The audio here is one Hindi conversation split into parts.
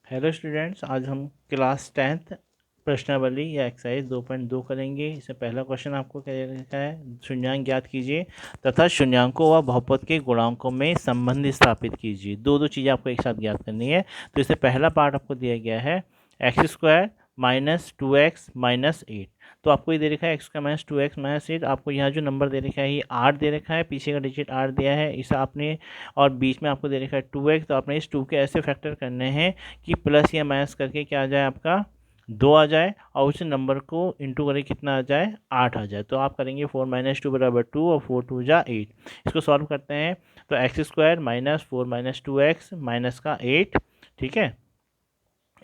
हेलो स्टूडेंट्स, आज हम क्लास 10th प्रश्नावली या एक्सरसाइज 2.2 करेंगे। इससे पहला क्वेश्चन आपको क्या लिखा है, शून्यांक ज्ञात कीजिए तथा शून्यांकों व बहुपद के गुणांकों में संबंध स्थापित कीजिए। दो चीज़ें आपको एक साथ ज्ञात करनी है। तो इससे पहला पार्ट आपको दिया गया है x square minus 2x minus 8। तो आपको ये दे रखा है एक्स का माइनस 2x माइनस 8। आपको यहाँ जो नंबर दे रखा है ये 8 दे रखा है, पीछे का डिजिट 8 दिया है इसे आपने, और बीच में आपको दे रखा है 2x। तो आपने इस 2 के ऐसे फैक्टर करने हैं कि प्लस या माइनस करके क्या आ जाए, आपका 2 आ जाए, और उस नंबर को इंटू करके कितना आ जाए, 8 आ जाए। तो आप करेंगे 4 माइनस 2 बराबर 2 और 4 2 जा 8। इसको सॉल्व करते हैं तो x square minus 4 minus 2x minus का 8, ठीक है।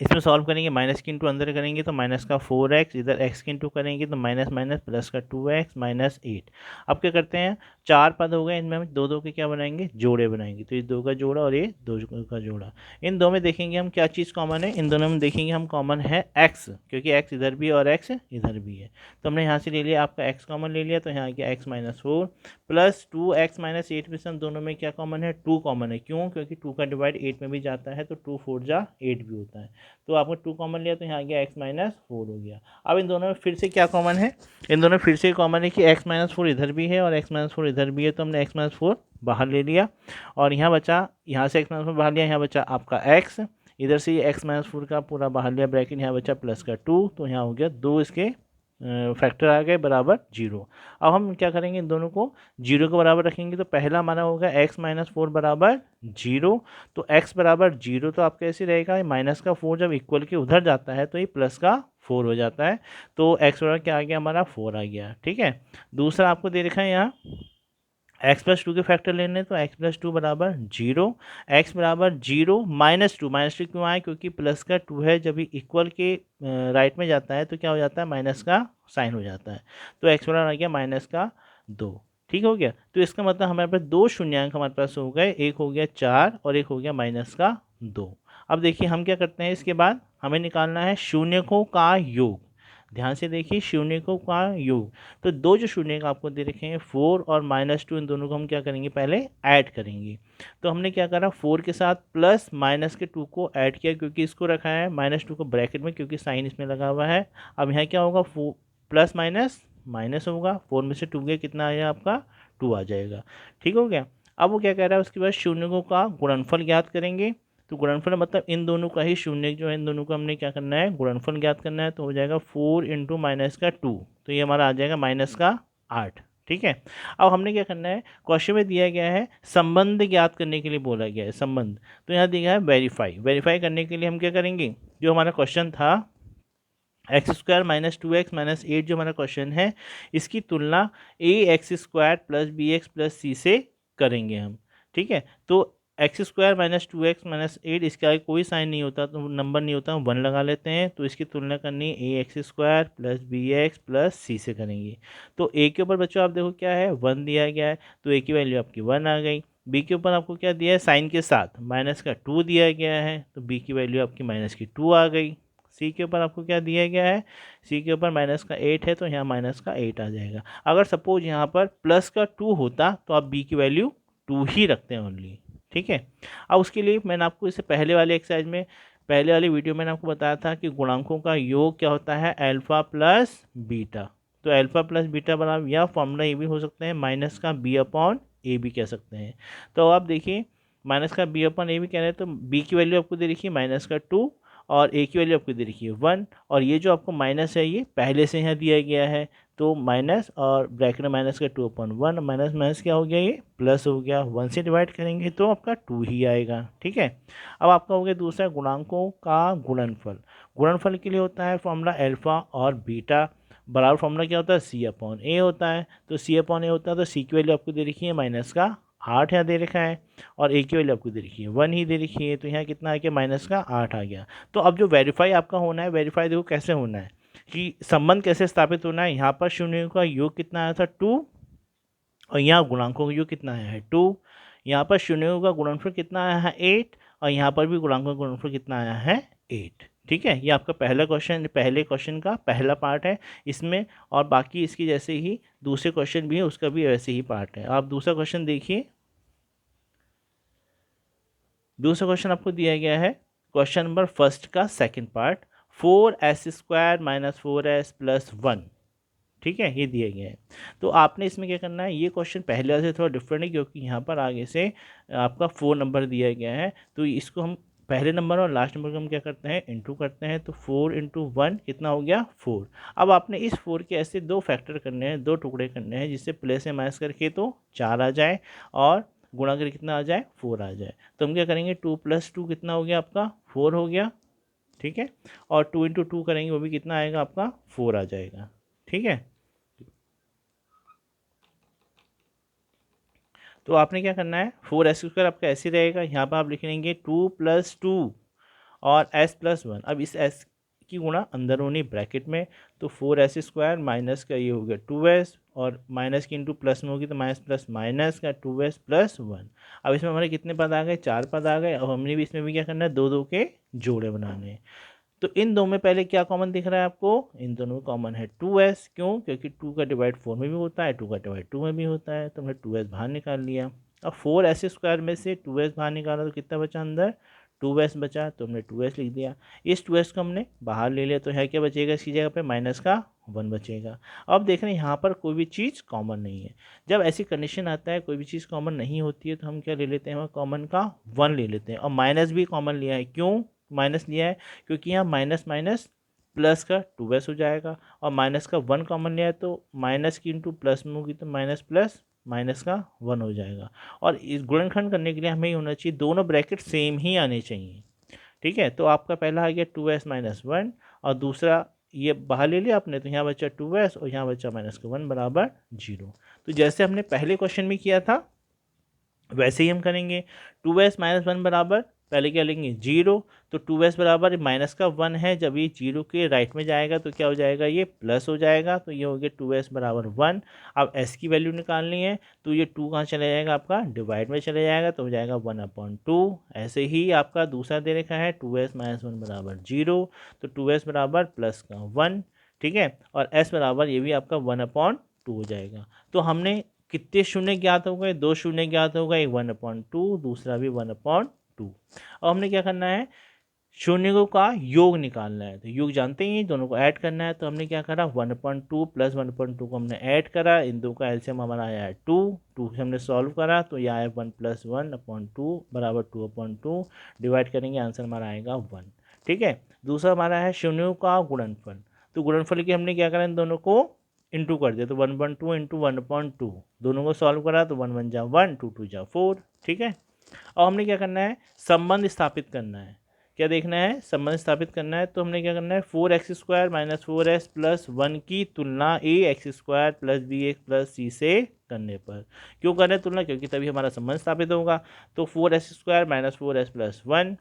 इसमें सॉल्व करेंगे, माइनस की इंटू अंदर करेंगे तो माइनस का 4x, इधर x की इंटू करेंगे तो माइनस माइनस प्लस का 2x माइनस 8। अब क्या करते हैं, चार पद हो गए, इनमें हम दो दो के क्या बनाएंगे, जोड़े बनाएंगे। तो ये दो का जोड़ा और ये दो का जोड़ा। इन दो में देखेंगे हम क्या चीज़ कॉमन है, इन दोनों में देखेंगे हम कॉमन है x, क्योंकि x इधर भी है और x इधर भी है। तो हमने यहाँ से ले लिया, आपका x कॉमन ले लिया, तो यहाँ आ गया x minus 4 plus 2x minus 8 में से हम दोनों में क्या कॉमन है, 2 कॉमन है। क्यों? क्योंकि 2 का डिवाइड 8 में भी जाता है, तो 2 4 जा 8 भी होता है। तो आपने 2 कॉमन लिया तो यहाँ आ गया x माइनस 4 हो गया। अब इन दोनों में फिर से क्या कॉमन है, इन दोनों में फिर से कॉमन है कि x माइनस 4 इधर भी है और x माइनस 4 इधर भी है। तो हमने x माइनस 4 बाहर ले लिया और यहाँ बचा, यहाँ से x माइनस 4 बाहर लिया, यहाँ बचा आपका x, इधर से ये x माइनस 4 का पूरा बाहर लिया ब्रैकेट, यहाँ बचा प्लस का 2। तो यहाँ हो गया 2 इसके फैक्टर आ गए बराबर 0। अब हम क्या करेंगे, इन दोनों को 0 के बराबर रखेंगे। तो पहला हमारा होगा x माइनस 4 बराबर 0। तो x बराबर 0 तो आप कैसे रहेगा, माइनस का 4 जब इक्वल के उधर जाता है तो ये प्लस का 4 हो जाता है। तो x बराबर क्या आ गया, हमारा 4 आ गया, ठीक है। दूसरा आपको दे रखा है यहाँ x प्लस 2 के फैक्टर लेने, तो x प्लस 2 बराबर 0, x बराबर 0 माइनस 2, माइनस 2 क्यों आए, क्योंकि प्लस का 2 है, जब इक्वल के राइट में जाता है तो क्या हो जाता है, माइनस का साइन हो जाता है। तो x बराबर आ गया माइनस का 2, ठीक हो गया। तो इसका मतलब हमारे पास दो शून्यांक हमारे पास हो गए, एक हो गया 4 और एक हो गया माइनस का 2। अब देखिए हम क्या करते हैं, इसके बाद हमें निकालना है शून्यकों का योग। ध्यान से देखिए, शून्यकों का योग। तो दो जो शून्यक आपको दे रखे हैं 4 और माइनस 2, इन दोनों को हम क्या करेंगे, पहले ऐड करेंगे। तो हमने क्या करा, 4 के साथ प्लस माइनस के 2 को ऐड किया, क्योंकि इसको रखा है माइनस 2 को ब्रैकेट में, क्योंकि साइन इसमें लगा हुआ है। अब यहाँ क्या होगा, प्लस माइनस माइनस होगा, 4 में से 2 गया, कितना आया आपका, 2 आ जाएगा, ठीक हो गया। अब वो क्या कह रहा है, उसके बाद शून्यकों का गुणनफल ज्ञात करेंगे। तो गुणनफल मतलब इन दोनों का ही शून्य जो है, इन दोनों को हमने क्या करना है, गुणनफल ज्ञात करना है। तो हो जाएगा 4 इंटू माइनस का 2, तो ये हमारा आ जाएगा माइनस का 8, ठीक है। अब हमने क्या करना है, क्वेश्चन में दिया गया है संबंध ज्ञात करने के लिए बोला गया है, संबंध। तो यहाँ दिया है वेरीफाई, वेरीफाई करने के लिए हम क्या करेंगे, जो हमारा क्वेश्चन था x square minus 2x minus 8, जो हमारा क्वेश्चन है, इसकी तुलना a x square plus b x plus c से करेंगे हम, ठीक है। तो x square minus 2x minus 8, इसका आगे कोई साइन नहीं होता, तो नंबर नहीं होता, हम 1 लगा लेते हैं। तो इसकी तुलना करनी है a x square plus b x plus c से करेंगे। तो ए के ऊपर बच्चों आप देखो क्या है, 1 दिया गया है, तो ए की वैल्यू आपकी 1 आ गई। बी के ऊपर आपको क्या दिया है, साइन के साथ माइनस का 2 दिया गया है, तो बी की वैल्यू आपकी माइनस की 2 आ गई। सी के ऊपर आपको क्या दिया गया है, सी के ऊपर माइनस का 8 है, तो यहाँ माइनस का 8 आ जाएगा। अगर सपोज यहाँ पर प्लस का 2 होता तो आप बी की वैल्यू 2 ही रखते हैं ओनली, ठीक है। अब उसके लिए मैंने आपको इससे पहले वाले एक्सरसाइज में, पहले वाली वीडियो मैंने आपको बताया था कि गुणांकों का योग क्या होता है, अल्फा प्लस बीटा। तो अल्फा प्लस बीटा बराबर, या फॉर्मूला ये भी हो सकते हैं, माइनस का बी अपॉन ए भी कह सकते हैं। तो आप देखिए, माइनस का बी अपॉन ए भी कह रहे हैं, तो बी की वैल्यू आपको दे रखी है माइनस का 2 और ए की वैल्यू आपको दे रखी है 1, और ये जो आपको माइनस है ये पहले से यहाँ दिया गया है। तो माइनस और ब्रैकेट में माइनस का 2/1, माइनस माइनस क्या हो गया, ये प्लस हो गया, 1 से डिवाइड करेंगे तो आपका 2 ही आएगा, ठीक है। अब आपका हो गया दूसरा गुणांकों का गुणनफल। गुणनफल के लिए होता है फॉर्मूला अल्फा और बीटा बराबर, फॉर्मूला क्या होता है, सी अपॉन ए होता है। तो सी अपॉन ए होता है, तो सी की वैल्यू आपको दे रखी है माइनस का 8 यहाँ दे रखा है, और ए की वैल्यू आपको दे रखी है 1 ही दे रखी है, तो यहाँ कितना आ गया, माइनस का 8 आ गया। तो अब जो वेरीफाई आपका होना है, वेरीफाई देखो कैसे होना है, कि संबंध कैसे स्थापित होना है। यहाँ पर शून्यों का योग कितना आया था 2, और यहाँ गुणांकों का योग कितना आया है 2। यहाँ पर शून्यों का गुणनफल कितना आया है 8, और यहाँ पर भी गुणांकों का गुणनफल कितना आया है 8, ठीक है। ये आपका पहला क्वेश्चन, पहले क्वेश्चन का पहला पार्ट है इसमें, और बाकी इसकी जैसे ही दूसरे क्वेश्चन भी है उसका भी वैसे ही पार्ट है। आप दूसरा क्वेश्चन देखिए। दूसरा क्वेश्चन आपको दिया गया है क्वेश्चन नंबर फर्स्ट का second part, 4s² minus 4s plus 1, ठीक है, ये दिए गए हैं। तो आपने इसमें क्या करना है, ये क्वेश्चन पहले वाले से थोड़ा डिफरेंट है क्योंकि यहाँ पर आगे से आपका 4 नंबर दिया गया है, तो इसको हम पहले नंबर और लास्ट नंबर को हम क्या करते हैं, इंटू करते हैं। तो 4 इंटू 1 कितना हो गया, 4। अब आपने इस 4 के ऐसे दो फैक्टर करने हैं, दो टुकड़े करने हैं, जिससे प्लस या माइनस करके तो 4 आ जाए और गुणा करके कितना आ जाए, 4 आ जाए। तो हम क्या करेंगे, 2 + 2 कितना हो गया आपका, 4 हो गया, ठीक है। और 2 इंटू 2 करेंगे, वो भी कितना आएगा आपका, 4 आ जाएगा, ठीक है। तो आपने क्या करना है, 4s² आपका ऐसे रहेगा, यहाँ पर आप लिख लेंगे 2 + 2 और s + 1। अब इस s की गुणा अंदरूनी ब्रैकेट में, तो 4s² माइनस का ये हो गया 2s और माइनस की इंटू प्लस में होगी तो माइनस प्लस माइनस का 2s + 1। अब इसमें हमारे कितने पद आ गए, 4 पद आ गए। अब हमने भी इसमें भी क्या करना है, दो दो के जोड़े बनाने हैं। तो इन दो में पहले क्या कॉमन दिख रहा है आपको, इन दोनों में कॉमन है 2s, क्यों, क्योंकि 2 का डिवाइड 4 में भी होता है, 2 का डिवाइड 2 में भी होता है, तो हमने 2s बाहर निकाल लिया। अब 4s² में से 2s बाहर निकाला तो कितना बचा अंदर, 2s बचा, तो हमने 2s लिख दिया। इस 2s को हमने बाहर ले लिया, तो यहाँ क्या बचेगा, इसकी जगह पे माइनस का 1 बचेगा। अब देख रहे हैं यहाँ पर कोई भी चीज़ कॉमन नहीं है। जब ऐसी कंडीशन आता है कोई भी चीज़ कॉमन नहीं होती है, तो हम क्या ले लेते हैं, कॉमन का 1 ले लेते हैं। और माइनस भी कॉमन लिया है, क्यों माइनस लिया है, क्योंकि यहाँ माइनस माइनस प्लस का 2s हो जाएगा, और माइनस का 1 कॉमन लिया है, तो माइनस की इंटू प्लस में होगी तो माइनस प्लस माइनस का 1 हो जाएगा। और इस गुणनखंड करने के लिए हमें ये होना चाहिए, दोनों ब्रैकेट सेम ही आने चाहिए, ठीक है। तो आपका पहला आ गया 2s - 1 और दूसरा ये बाहर ले लिया आपने, तो यहाँ बचा 2s और यहाँ बचा माइनस का 1 बराबर 0। तो जैसे हमने पहले क्वेश्चन में किया था वैसे ही हम करेंगे। 2s - 1 बराबर, पहले क्या लेंगे 0, तो 2s बराबर माइनस का 1 है, जब ये 0 के राइट में जाएगा तो क्या हो जाएगा, ये प्लस हो जाएगा, तो ये हो गया 2s बराबर 1। अब s की वैल्यू निकालनी है, तो ये 2 कहाँ चला जाएगा आपका, डिवाइड में चले जाएगा, तो हो जाएगा 1/2। ऐसे ही आपका दूसरा दे रखा है 2s - 1 बराबर 0, तो 2s बराबर प्लस का 1, ठीक है, और s बराबर ये भी आपका 1/2 हो जाएगा। तो हमने कितने शून्य ज्ञात हो गए, 2 शून्य ज्ञात हो गए, 1/2, दूसरा भी 1/2। अब हमने क्या करना है, शून्यों का योग निकालना है। तो योग जानते ही, दोनों को ऐड करना है। तो हमने क्या करा, 1/2 प्लस 1/2 को हमने ऐड करा, इन दो का एलसीएम हमारा आया है 2 से हमने सॉल्व करा, तो यह आया 1 + 1/2 बराबर 2/2, डिवाइड करेंगे आंसर हमारा आएगा 1, ठीक है। दूसरा हमारा है शून्यों का गुणनफल। तो गुणनफल की हमने क्या करा, इन दोनों को इंटू कर दिया, तो 1/2 इंटू 1/2, दोनों को सॉल्व करा तो 1 × 1 = 1, 2 × 2 = 4, ठीक है। और हमने क्या करना है, संबंध स्थापित करना है। क्या देखना है, संबंध स्थापित करना है। तो हमने क्या करना है, 4x² - 4s + 1 की तुलना ax² + bx + c से करने पर। क्यों कर रहे हैं तुलना, क्योंकि तभी हमारा संबंध स्थापित होगा। तो 4x² - 4s + 1,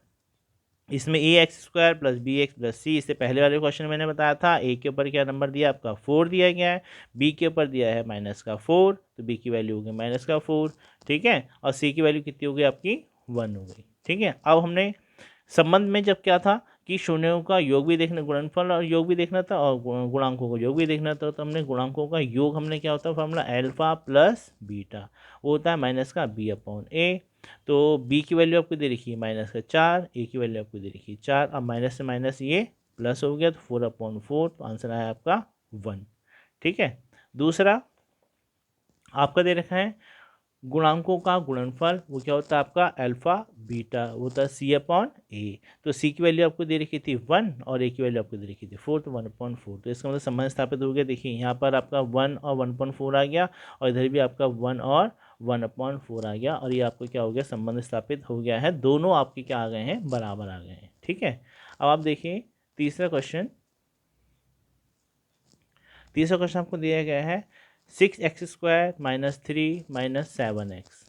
इसमें ax² + bx + c, इससे पहले वाले क्वेश्चन मैंने बताया था, a के ऊपर क्या नंबर दिया आपका 4 दिया गया है, b के ऊपर दिया है -4, तो b की वैल्यू हो गई -4, ठीक है, और c की वैल्यू कितनी हो गई आपकी 1 हो गई, ठीक है। अब हमने संबंध में जब क्या था कि शून्यों का योग भी देखना, गुणनफल और योग भी देखना था, और गुणांकों का योग भी देखना था, तो हमने गुणांकों का योग हमने क्या होता है फॉर्मूला अल्फा प्लस बीटा, वो होता है माइनस का b/a। तो b की वैल्यू आपको दे रखी है -4, a की वैल्यू आपको दे रखी है 4, अब माइनस से माइनस ये प्लस हो गया, तो 4/4, तो आंसर आया आपका 1, ठीक है। दूसरा आपका दे रखा है गुणांकों का गुणनफल, वो क्या होता है आपका अल्फा बीटा, वो होता है c/a। तो c की वैल्यू आपको दे रखी थी 1 और a की वैल्यू आपको दे रखी थी 4, तो 1/4। तो इसका मतलब संबंध स्थापित हो गया। देखिए यहाँ पर आपका 1 और 1/4 आ गया, और इधर भी आपका 1 और 1/4 आ गया, और ये आपको क्या हो गया, संबंध स्थापित हो गया है, दोनों आपके क्या आ गए हैं, बराबर आ गए हैं, ठीक है। अब आप देखिए तीसरा क्वेश्चन आपको दिया गया है 6x² - 3 - 7x।